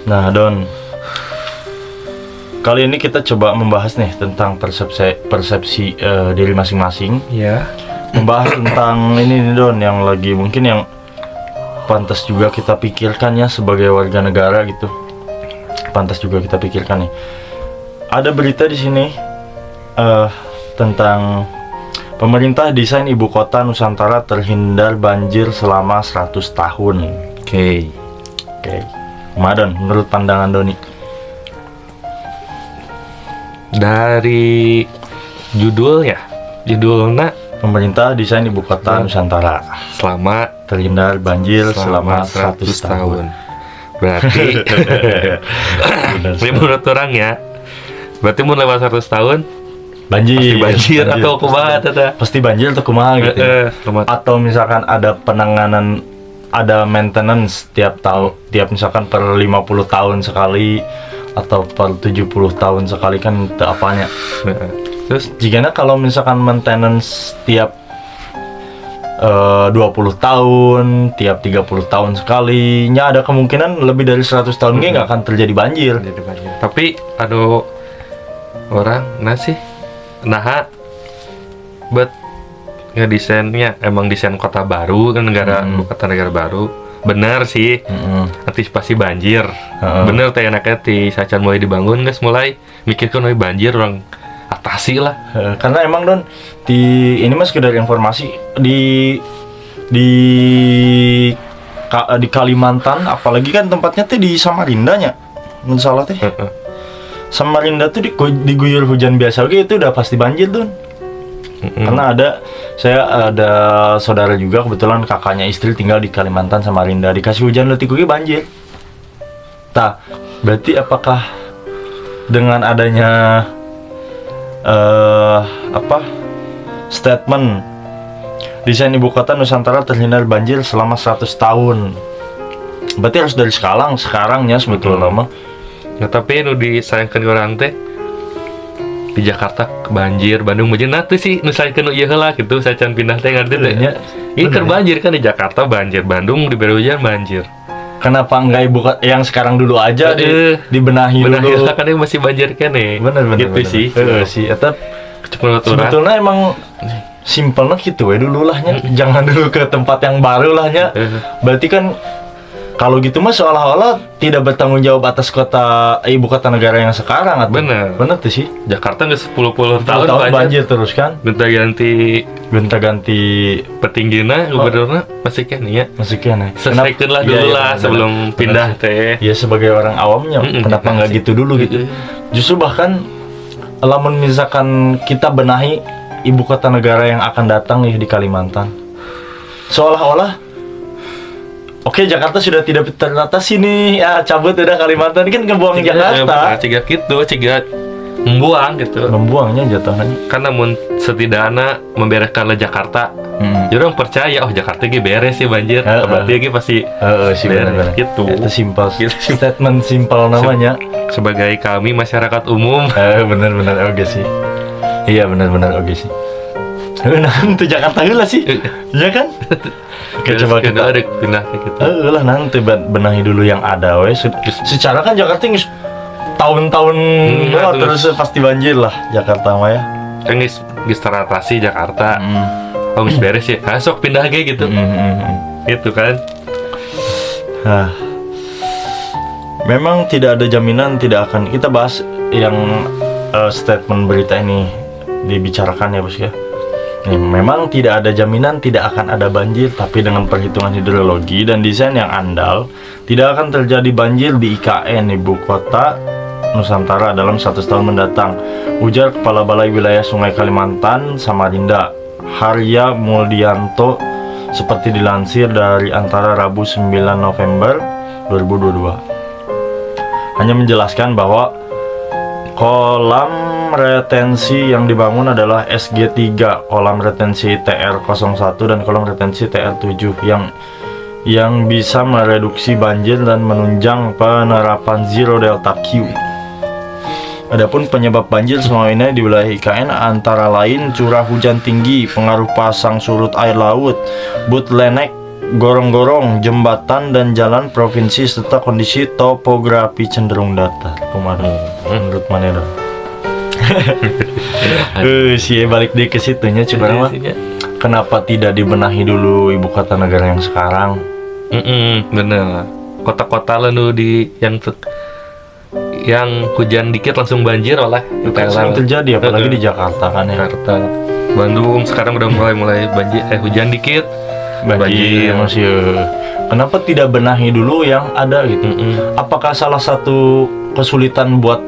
Nah, Don, kali ini kita coba membahas nih tentang persepsi diri masing-masing. Ya. Membahas tentang ini nih, Don, yang lagi mungkin yang pantas juga kita pikirkan ya sebagai warga negara gitu. Pantas juga kita pikirkan nih. Ada berita di sini tentang pemerintah desain ibu kota Nusantara terhindar banjir selama 100 tahun. Oke. Madon, menurut pandangan Doni? Dari judulnya Pemerintah desain ibu kota Nusantara selama terhindar banjir selama 100 tahun. Berarti ini menurut orang ya. Berarti mau lewat 100 tahun Banjir atau kumaha tata? Pasti banjir atau kumaha gitu. Atau misalkan ada penanganan, ada maintenance tiap misalkan per 50 tahun sekali atau per 70 tahun sekali kan itu apanya. Terus jika kalau misalkan maintenance tiap 20 tahun, tiap 30 tahun sekali, nya ada kemungkinan lebih dari 100 tahun nggak akan terjadi banjir. Tapi aduh orang buat ngedesainnya emang desain kota baru kan kota negara baru. Benar sih, antisipasi banjir. Bener teh enaknya sacan mulai dibangun guys, mulai mikirkan banjir orang atasi lah. Karena emang Don ini mas sekedar informasi di Kalimantan, apalagi kan tempatnya tuh di Samarindanya, salah teh. Samarinda tuh diguyur hujan biasa oke itu udah pasti banjir Don. Karena saya ada saudara juga kebetulan kakaknya istri tinggal di Kalimantan Samarinda, dikasih hujan letik gue banjir. Berarti apakah dengan adanya statement desain ibu kota Nusantara terhindar banjir selama 100 tahun, berarti harus dari sekarangnya sebetulnya mah. Nah, tapi nu disayangkan orang teh di Jakarta banjir, Bandung banjir, nanti sih nusayangkan ieu heula gitu, sacan pindah teh ngarti teh. Ini keur banjir kan di Jakarta banjir, Bandung diberi hujan banjir. Kenapa enggak ibu kota yang sekarang dulu aja dibenahi dulu? Kan yang masih banjir kene. Bener gitu sih. sih. Eta sebetulnya emang simpelnya gitu ya dulu lahnya. Jangan dulu ke tempat yang baru lahnya. Berarti kan kalau gitu mah seolah-olah tidak bertanggung jawab atas ibu kota negara yang sekarang. Bener tuh sih. Jakarta nggak 10 tahun banjir terus kan. Gonta-ganti petinggina gubernurnya masih kan ya. Selesaikan lah dulu lah sebelum pindah teh. Ya sebagai orang awamnya kenapa nggak gitu dulu gitu. Justru bahkan lamun misalkan kita benahi ibu kota negara yang akan datang nih di Kalimantan, seolah-olah oke, Jakarta sudah tidak teratasi nih, ya cabut udah Kalimantan kan ngebuang Jakarta. Cigat membuang gitu. Membuangnya jatuhnya. Karena setidaknya membereskan Jakarta. Jadi orang percaya, Jakarta ge beres sih banjir. Berarti ge pasti beres gitu. Itu simpel. Statement simpel namanya. Sebagai kami masyarakat umum. Benar oke sih. Iya benar oke sih. Nah, itu Jakarta heula sih. Iya kan? Coba kita ada pindah gitu. Lah nanti benahi dulu yang ada we. Secara kan Jakarta tahun-tahun terus pasti banjir lah Jakarta mah ya. Kan geus teratasi Jakarta. Geus beres ya. Sok pindah ge gitu. Gitu kan. Memang tidak ada jaminan tidak akan kita bahas yang statement berita ini dibicarakan ya Bos ya. Memang tidak ada jaminan tidak akan ada banjir, tapi dengan perhitungan hidrologi dan desain yang andal, tidak akan terjadi banjir di IKN Ibu Kota Nusantara dalam 100 tahun mendatang, ujar Kepala Balai Wilayah Sungai Kalimantan Samarinda, Harya Muldianto, seperti dilansir dari Antara Rabu 9 November 2022. Hanya menjelaskan bahwa kolam retensi yang dibangun adalah SG3, kolam retensi TR01 dan kolam retensi TR7 yang bisa mereduksi banjir dan menunjang penerapan Zero Delta Q. Adapun penyebab banjir selama ini di wilayah IKN antara lain curah hujan tinggi, pengaruh pasang surut air laut, bottleneck gorong-gorong, jembatan dan jalan provinsi serta kondisi topografi cenderung datar. Kemarin menurut mana dong? Sih balik deh ke situnya coba mah. Kenapa tidak dibenahi dulu ibu kota negara yang sekarang? Bener. Kota-kota lalu di yang hujan dikit langsung banjir olah. Sering terjadi apalagi di Jakarta kan ya. Jakarta, Bandung sekarang udah mulai banjir. Hujan dikit banjir masih. Kenapa tidak benahi dulu yang ada gitu? Apakah salah satu kesulitan buat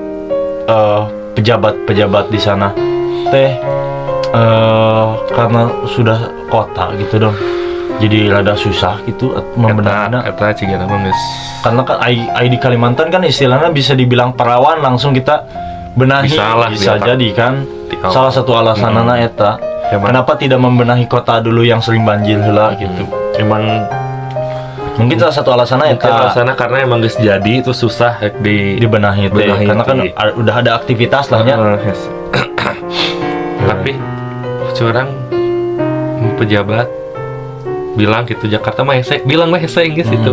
pejabat-pejabat di sana karena sudah kota gitu dong, jadi rada susah gitu membenahinya? Eta cigana mah geus. Karena kan di Kalimantan kan istilahnya bisa dibilang perawan langsung kita benahi, bisa jadi kan salah satu alasanana eta. Kenapa tidak membenahi kota dulu yang sering banjir heula gitu? Emang mungkin salah satu alasannya eta. Alasannya karena emang geus jadi itu susah dibenahi teh. Karena kan udah ada aktivitas lah nya. Tapi curang pejabat bilang gitu Jakarta mah hese, bilang mah hese geus itu.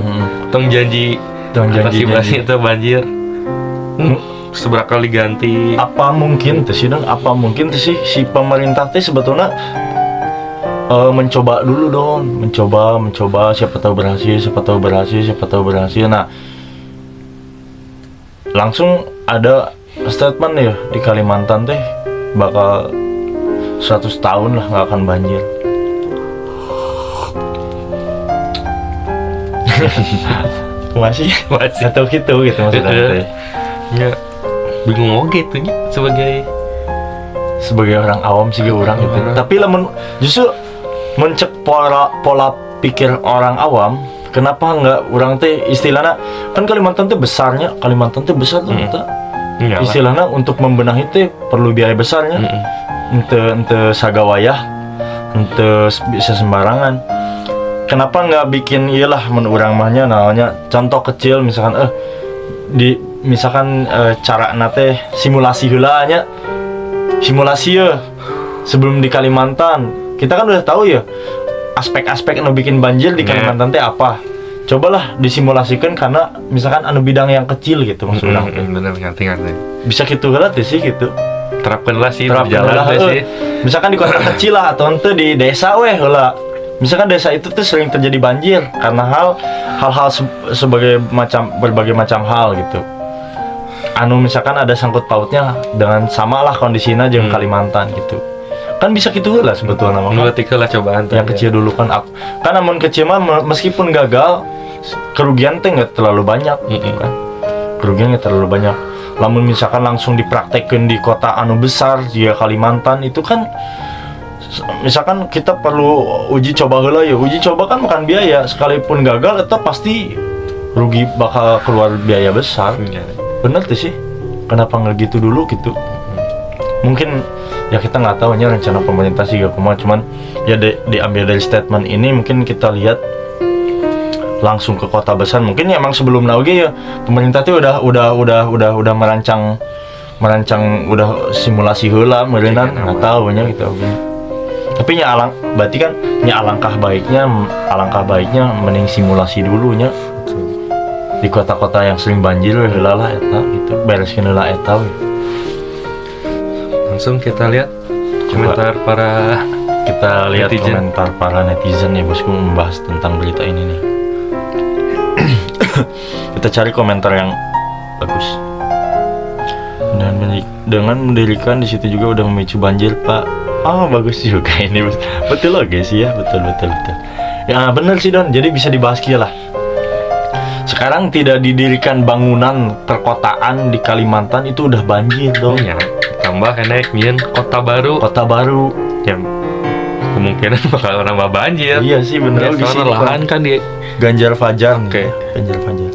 Tong janji atasi itu banjir. Seberapa kali ganti? Apa mungkin tuh sih si pemerintah teh sebetulnya mencoba dulu dong, mencoba siapa tahu berhasil. Nah, langsung ada statement ya di Kalimantan teh bakal 100 tahun lah nggak akan banjir. masih atau gitu maksudnya teh. Ya, bingung oke tuh nya sebagai orang awam sih orang gitu. Tapi justru mencek pola pikir orang awam, kenapa nggak orang teh istilahnya kan Kalimantan teh besar tuh istilahnya untuk membenahi teh perlu biaya besarnya. Ente sagawayah, ente bisa sembarangan. Kenapa nggak bikin iyalah menurang mahnya namanya contoh kecil misalkan cara nate simulasi heula nya. Simulasi ya sebelum di Kalimantan kita kan udah tahu ya aspek-aspek anu bikin banjir di Kalimantan teh apa. Cobalah disimulasikan karena misalkan anu bidang yang kecil gitu maksudnya. Bener ngerti. Bisa gitu heula teh sih gitu. Terapkanlah sih berjalan sih. Misalkan di kota kecil lah atau ente di desa heula. Misalkan desa itu tuh sering terjadi banjir karena hal-hal berbagai macam hal gitu. Misalkan ada sangkut pautnya dengan samalah kondisinya jeung Kalimantan gitu. Kan bisa gitu lah sebetulnya mah. Lah cobaan yang kecil dulu kan namun kecil mah meskipun gagal kerugian teh nggak terlalu banyak kan. Kerugian nggak terlalu banyak. Lamun misalkan langsung dipraktekkan di kota anu besar jika Kalimantan itu kan misalkan kita perlu uji coba heula ya. Uji coba kan makan biaya, sekalipun gagal itu pasti rugi bakal keluar biaya besar. Bener tuh sih. Kenapa nggak gitu dulu gitu? Mungkin ya kita nggak tahu nya rencana pemerintah sih gak kumaha, cuman ya diambil dari statement ini mungkin kita lihat langsung ke kota besar. Mungkin ya emang sebelum oge ya pemerintah tuh udah merancang udah simulasi heula meureunnan nggak tahu nya gitu. Tapi berarti kan alangkah baiknya mending simulasi dulunya di kota-kota yang sering banjir heula lah eta gitu, bereskeun heula eta we. Langsung kita lihat komentar para netizen ya bosku membahas tentang berita ini nih. Kita cari komentar yang bagus. Dan dengan mendirikan di situ juga udah memicu banjir, Pak. Bagus juga ini. Betul loh guys ya, betul. Ya benar sih Don. Jadi bisa dibahas kia lah. Sekarang tidak didirikan bangunan perkotaan di Kalimantan itu udah banjir dong. Ya, tambah enak nyen kota baru. Ya, kemungkinan bakal nambah banjir. Iya sih bener. Soalnya lahan kan di Ganjar Fajar. Ganjar Fajar.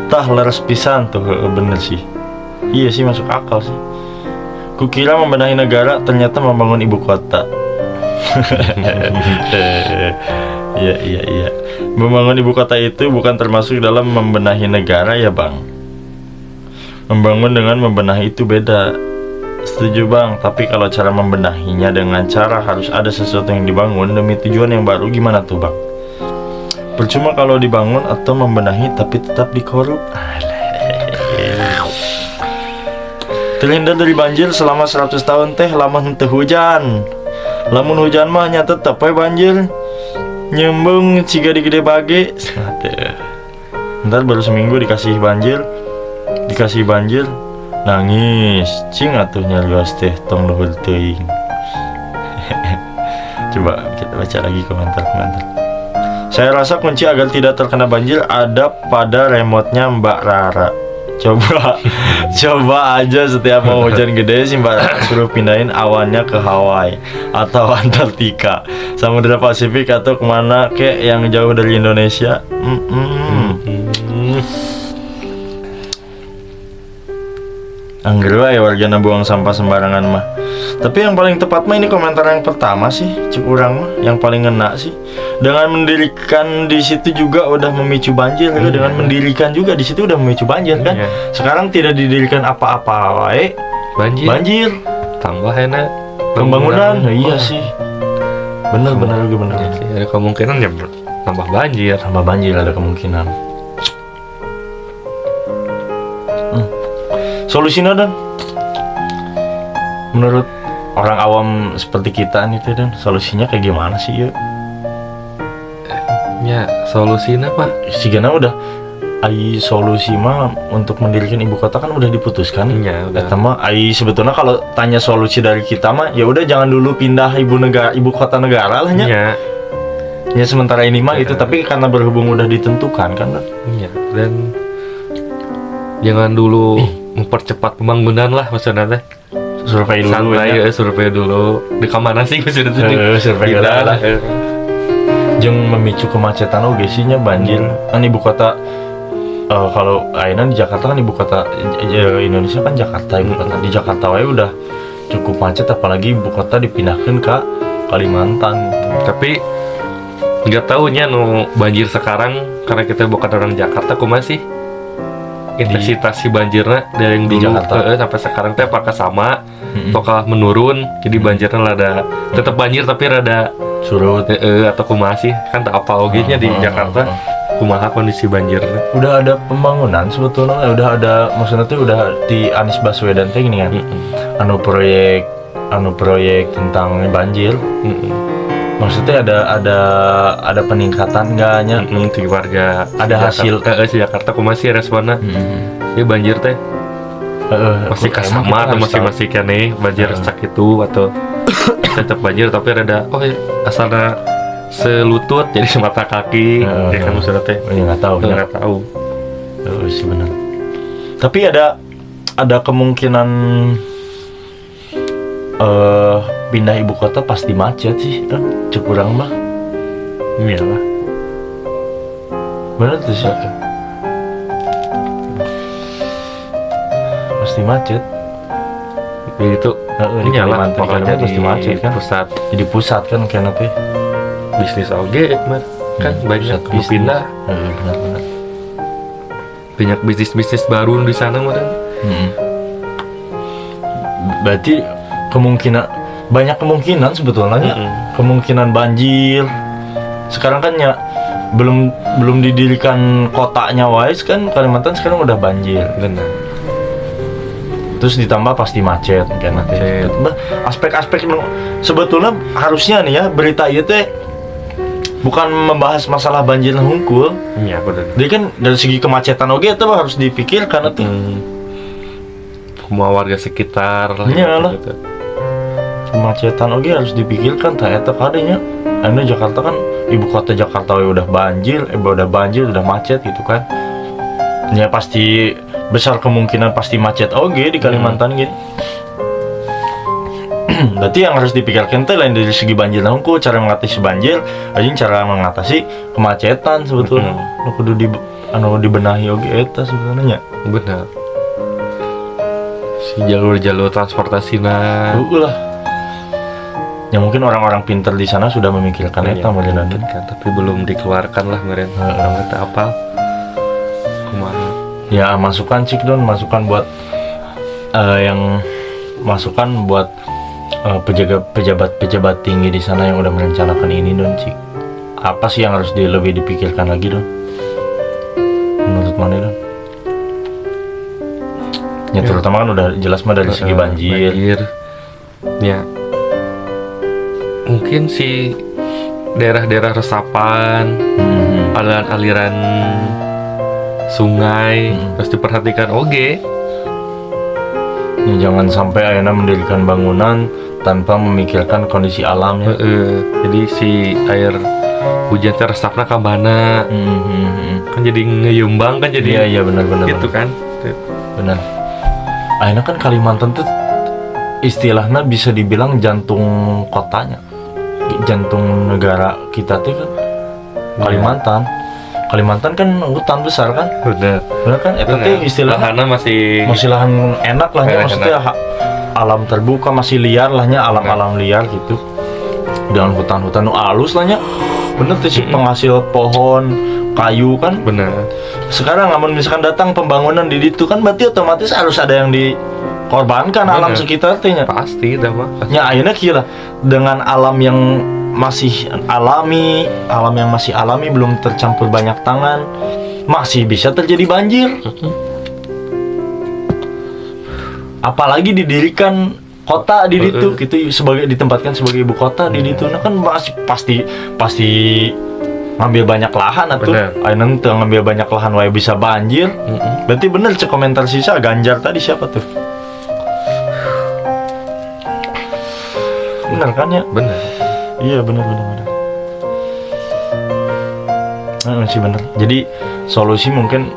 Tah leres pisan tuh, bener sih. Iya sih masuk akal sih. Kukira membenahi negara ternyata membangun ibu kota. Iya. Membangun ibu kota itu bukan termasuk dalam membenahi negara ya bang. Membangun dengan membenahi itu beda. Setuju bang, tapi kalau cara membenahinya dengan cara harus ada sesuatu yang dibangun demi tujuan yang baru, gimana tuh bang? Percuma kalau dibangun atau membenahi tapi tetap dikorup. Terhindar dari banjir selama 100 tahun teh lamun teu hujan. Lamun hujan mah nya tetep we banjir. Nyembung ciga di gede bage. Ntar baru seminggu dikasih banjir. Nangis. Cing atuh nyarios teh tong luhur teuing. Coba kita baca lagi komentar-komentar. Saya rasa kunci agar tidak terkena banjir ada pada remote-nya Mbak Rara. Coba aja setiap mau hujan gede sih Mbak Rara suruh pindahin awannya ke Hawaii atau Antartika, Samudra Pasifik atau kemana kek yang jauh dari Indonesia. Angger wae wargana buang sampah sembarangan mah. Tapi yang paling tepat mah ini komentar yang pertama sih, cek urang mah yang paling ngena sih. Dengan mendirikan di situ juga udah memicu banjir, dengan mendirikan juga di situ udah memicu banjir kan. Sekarang tidak didirikan apa-apa wae banjir. Tambah enak pembangunan. Iya sih. Bener sih. Ada kemungkinan ya tambah banjir ada kemungkinan. Solusinya dan menurut orang awam seperti kita nih teh dan solusinya kayak gimana sih ya? Ya solusinya apa? Sigana udah solusi mah untuk mendirikan ibu kota kan udah diputuskan. Iya udah. Mah sebetulnya kalau tanya solusi dari kita mah ya udah jangan dulu pindah ibu kota negara lah nya. Ya sementara ini mah itu, tapi karena berhubung udah ditentukan kan. Iya, dan jangan dulu mempercepat pembangunan lah maksudnya teh. Survei dulu. Santai ya, survei dulu. Di kamana sih maksudnya survei lah. Jeung memicu kemacetan oge sih nya banjir. Kan ibu kota kalau ayeuna di Jakarta kan ibu kota Indonesia kan Jakarta ibu kota. Di Jakarta wae udah cukup macet, apalagi ibu kota dipindahkan ke Kalimantan gitu. Tapi nggak tahunya banjir sekarang karena kita bukan orang Jakarta kumaha sih intensitas si banjirnya dari yang di dulu Jakarta sampai sekarang teh apakah sama apakah menurun, jadi banjirnya rada tetap banjir tapi rada surut atau kumaha sih kan tak apa oge-nya di Jakarta kumaha kondisi banjirnya. Udah ada pembangunan sebetulnya, udah ada, maksudnya tuh udah di Anies Baswedan teh gini kan. Anu proyek tentang banjir. Maksudnya ada peningkatan enggaknya di warga ada hasil si Jakarta kumaha sih responnya. Ya banjir teh masih sama atau masih kene banjir sak itu atau tetap banjir tapi rada asalnya selutut jadi semata kaki ya kan maksudnya teh nggak tahu sih benar. Tapi ada kemungkinan pindah ibu kota pasti macet sih kan, kurang mah. Iyalah. Benar tuh sih. Pasti macet. Itu iyalah makanya pasti macet kan. Jadi pusat kan kayaknya teh. Bisnis oge kan banyak pindah. Benar. Banyak bisnis baru di sana mah. Berarti banyak kemungkinan sebetulnya kemungkinan banjir. Sekarang kan ya belum didirikan kotanya wise kan, Kalimantan sekarang udah banjir. Benar. Terus ditambah pasti macet kan. Aspek-aspek sebetulnya harusnya nih ya berita itu bukan membahas masalah banjir hungkul. Iya benar. Jadi kan dari segi kemacetan oke itu harus dipikirkan tuh. Semua warga sekitar lah. Iyalah. Gitu. Kemacetan oke harus dipikirkan tak eta kadenya. Anu Jakarta kan ibu kota Jakarta udah banjir, udah macet gitu kan. Ya pasti besar kemungkinan pasti macet oke di Kalimantan gitu. Berarti yang harus dipikirkan teh lain dari segi banjir nungku, cara mengatasi banjir, aja cara mengatasi kemacetan sebetulnya. Kudu dibenahi oge eta sebenarnya. Benar. Si jalur-jalur transportasinya. Lah. Ya mungkin orang-orang pintar di sana sudah memikirkan eta meureun kan, tapi belum dikeluarkan lah meureun. Orang teh apa? Kumaha? Ya masukan buat masukan buat pejabat tinggi di sana yang udah merencanakan ini don cik. apa sih yang harus lebih dipikirkan lagi Don? Menurut mana Don? Ya terutama kan udah jelas mah dari segi banjir. Ya mungkin si daerah-daerah resapan, aliran-aliran sungai harus diperhatikan oge. Ya, jangan sampai ayeuna mendirikan bangunan tanpa memikirkan kondisi alamnya. Jadi si air hujan teh resapna ka mana, kan jadi ngeyumbang kan jadi. Iya benar gitu kan. Benar. Ayeuna kan Kalimantan tuh istilahnya bisa dibilang jantung kotanya, jantung negara kita tuh kan Kalimantan. Kalimantan kan hutan besar kan, Bener kan? Itu tuh istilahnya lahannya masih lahan enak lahnya, maksudnya alam terbuka, masih liar lahnya, alam-alam liar gitu, dengan hutan-hutan nu alus lahnya. Bener tuh sih, penghasil pohon kayu kan. bener. Sekarang namun misalkan datang pembangunan di situ kan berarti otomatis harus ada yang dikorbankan. Bener. Alam sekitar tehnya. Pasti dah mah. Ya ayeuna kieu lah, dengan alam yang masih alami, belum tercampur banyak tangan, masih bisa terjadi banjir. Apalagi didirikan kota di situ, gitu ditempatkan sebagai ibu kota di situ, nah kan masih pasti ngambil banyak lahan atuh. Ayeuna teu ngambil banyak lahan wae bisa banjir. Berarti bener cek komentar sisa Ganjar tadi siapa tuh? Bener kan ya? Bener. Iya bener. Masih bener. Jadi solusi mungkin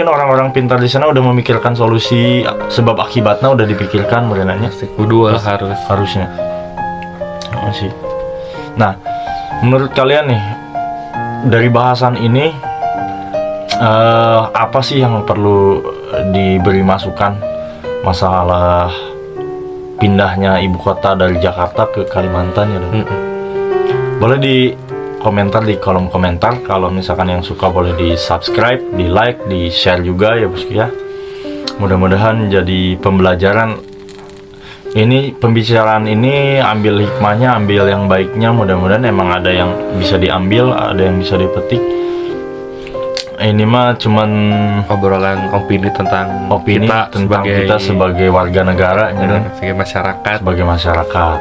orang-orang pintar di sana udah memikirkan solusi, sebab akibatnya udah dipikirkan berenanya. Pasti kudu harusnya. Masih. Nah, menurut kalian nih dari bahasan ini apa sih yang perlu diberi masukan masalah pindahnya ibu kota dari Jakarta ke Kalimantan ya? Boleh di komentar di kolom komentar. Kalau misalkan yang suka boleh di subscribe, di like, di share juga ya bosku ya. Mudah-mudahan jadi pembelajaran. Ini pembicaraan ini ambil hikmahnya, ambil yang baiknya. Mudah-mudahan emang ada yang bisa diambil, ada yang bisa dipetik. Ini mah cuman obrolan opini tentang kita sebagai warga negara, sebagai masyarakat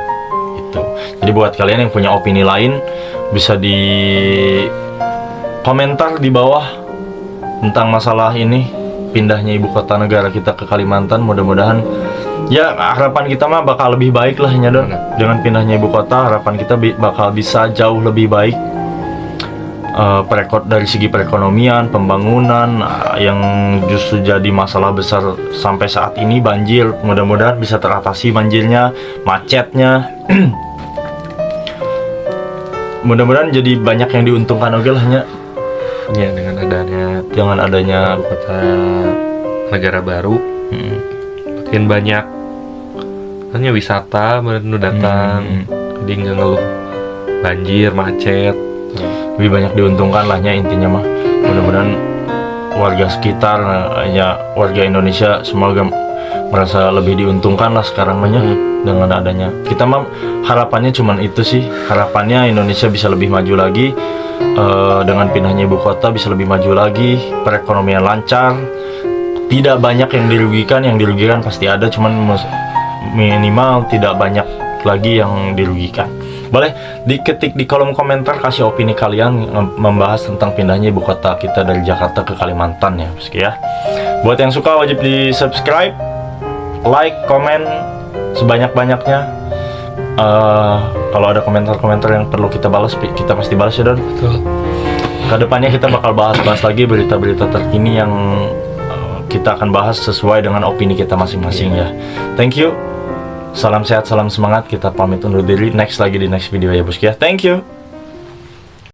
gitu. Jadi buat kalian yang punya opini lain bisa di komentar di bawah tentang masalah ini, pindahnya ibu kota negara kita ke Kalimantan. Mudah-mudahan ya harapan kita mah bakal lebih baik lah ya Don. Dengan pindahnya ibu kota harapan kita bakal bisa jauh lebih baik. Dari segi perekonomian, pembangunan yang justru jadi masalah besar sampai saat ini, banjir, mudah-mudahan bisa teratasi banjirnya, macetnya. Mudah-mudahan jadi banyak yang diuntungkan oke lahnya. Ya dengan adanya kota negara baru, makin banyak hanya wisata baru datang, jadi nggak ngeluh banjir, macet. Lebih banyak diuntungkan lahnya intinya mah. Mudah-mudahan warga sekitar ya warga Indonesia semoga merasa lebih diuntungkan lah sekarang mahnya dengan adanya. Kita mah harapannya cuman itu sih, harapannya Indonesia bisa lebih maju lagi, dengan pindahnya ibu kota bisa lebih maju lagi, perekonomian lancar, tidak banyak yang dirugikan pasti ada, cuman minimal tidak banyak lagi yang dirugikan. Boleh diketik di kolom komentar, kasih opini kalian membahas tentang pindahnya ibu kota kita dari Jakarta ke Kalimantan ya bosku ya. Buat yang suka wajib di subscribe, like, komen sebanyak-banyaknya. Kalau ada komentar-komentar yang perlu kita balas, kita pasti balas ya Don. Betul. Kedepannya kita bakal bahas-bahas lagi berita-berita terkini yang kita akan bahas sesuai dengan opini kita masing-masing ya. Thank you. Salam sehat, salam semangat. Kita pamit undur diri. Next video ya bosku ya. Thank you.